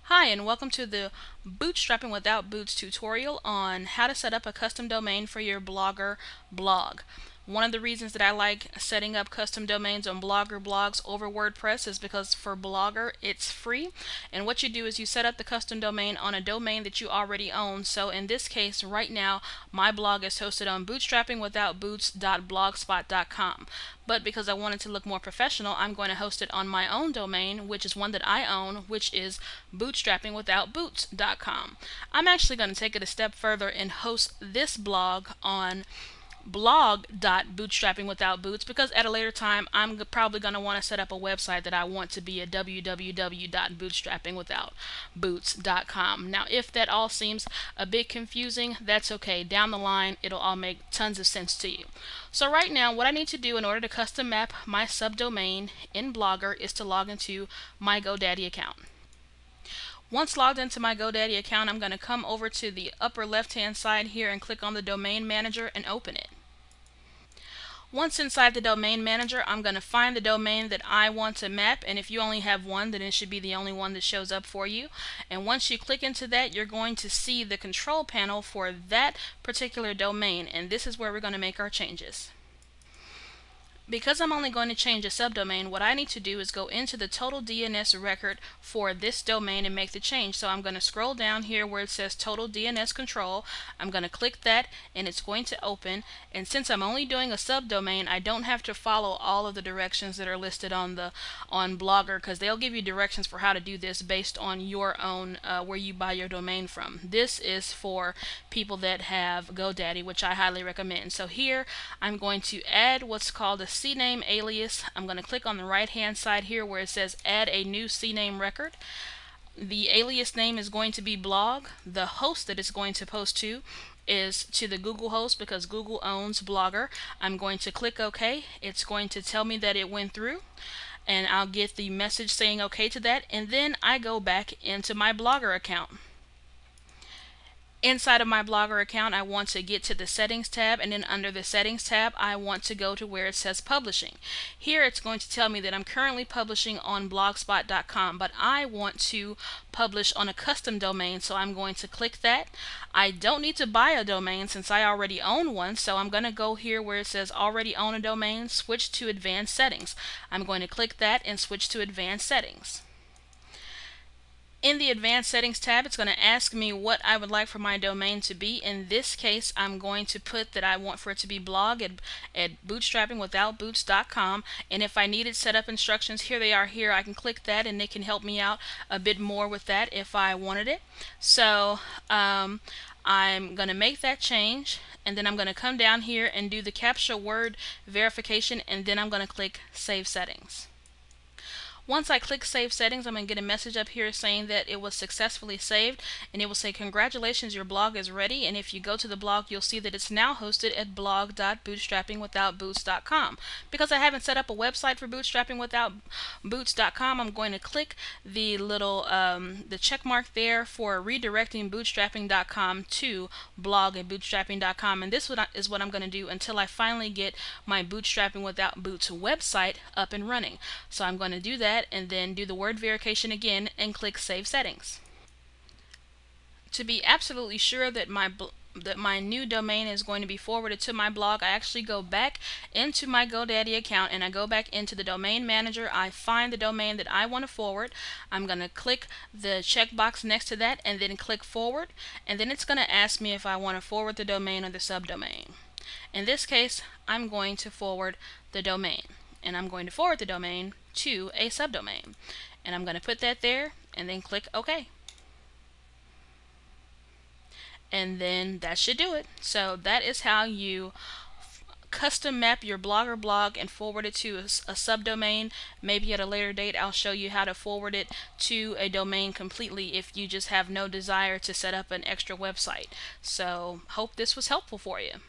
Hi, and welcome to the Bootstrapping Without Boots tutorial on how to set up a custom domain for your Blogger blog. One of the reasons that I like setting up custom domains on Blogger blogs over WordPress is because for Blogger it's free, and what you do is you set up the custom domain on a domain that you already own. So in this case right now my blog is hosted on bootstrappingwithoutboots.blogspot.com, but because I wanted to look more professional, I'm going to host it on my own domain, which is one that I own, which is bootstrappingwithoutboots.com. I'm actually going to take it a step further and host this blog on blog.bootstrappingwithoutboots because at a later time I'm probably going to want to set up a website that I want to be a www.bootstrappingwithoutboots.com. Now if that all seems a bit confusing, that's okay. Down the line it'll all make tons of sense to you. So right now what I need to do in order to custom map my subdomain in Blogger is to log into My Godaddy account. Once logged into my GoDaddy account, I'm going to come over to the upper left hand side here and click on the domain manager and open it. Once inside the domain manager, I'm going to find the domain that I want to map, and if you only have one, then it should be the only one that shows up for you. And once you click into that, you're going to see the control panel for that particular domain, and this is where we're going to make our changes. Because I'm only going to change a subdomain, what I need to do is go into the total DNS record for this domain and make the change. So I'm going to scroll down here where it says total DNS control. I'm going to click that and it's going to open. And since I'm only doing a subdomain, I don't have to follow all of the directions that are listed on Blogger, because they'll give you directions for how to do this based on your own where you buy your domain from. This is for people that have GoDaddy, which I highly recommend. So here I'm going to add what's called a Cname Alias. I'm going to click on the right hand side here where it says add a new Cname record. The alias name is going to be blog. The host that it's going to post to is to the Google host because Google owns Blogger. I'm going to click OK. It's going to tell me that it went through, and I'll get the message saying OK to that, and then I go back into my Blogger account. Inside of my Blogger account, I want to get to the Settings tab, and then under the Settings tab, I want to go to where it says Publishing. Here it's going to tell me that I'm currently publishing on blogspot.com, but I want to publish on a custom domain, so I'm going to click that. I don't need to buy a domain since I already own one, so I'm going to go here where it says Already Own a Domain, switch to Advanced Settings. I'm going to click that and switch to Advanced Settings. In the Advanced Settings tab, it's going to ask me what I would like for my domain to be. In this case, I'm going to put that I want for it to be blog at bootstrappingwithoutboots.com, and if I needed setup instructions, here they are here. I can click that and it can help me out a bit more with that if I wanted it. So I'm going to make that change, and then I'm going to come down here and do the captcha word verification, and then I'm going to click Save Settings. Once I click Save Settings, I'm going to get a message up here saying that it was successfully saved, and it will say congratulations, your blog is ready. And if you go to the blog, you'll see that it's now hosted at blog.bootstrappingwithoutboots.com. Because I haven't set up a website for bootstrappingwithoutboots.com, I'm going to click the little the check mark there for redirecting bootstrapping.com to blog at bootstrapping.com, and this is what I'm going to do until I finally get my Bootstrapping Without Boots website up and running. So I'm going to do that and then do the word verification again and click Save Settings. To be absolutely sure that my new domain is going to be forwarded to my blog, I actually go back into my GoDaddy account and I go back into the domain manager. I find the domain that I want to forward. I'm going to click the checkbox next to that and then click forward, and then it's going to ask me if I want to forward the domain or the subdomain. In this case, I'm going to forward the domain, and I'm going to forward the domain to a subdomain, and I'm going to put that there and then click OK, and then that should do it. So that is how you custom map your Blogger blog and forward it to a subdomain. Maybe at a later date I'll show you how to forward it to a domain completely if you just have no desire to set up an extra website. So hope this was helpful for you.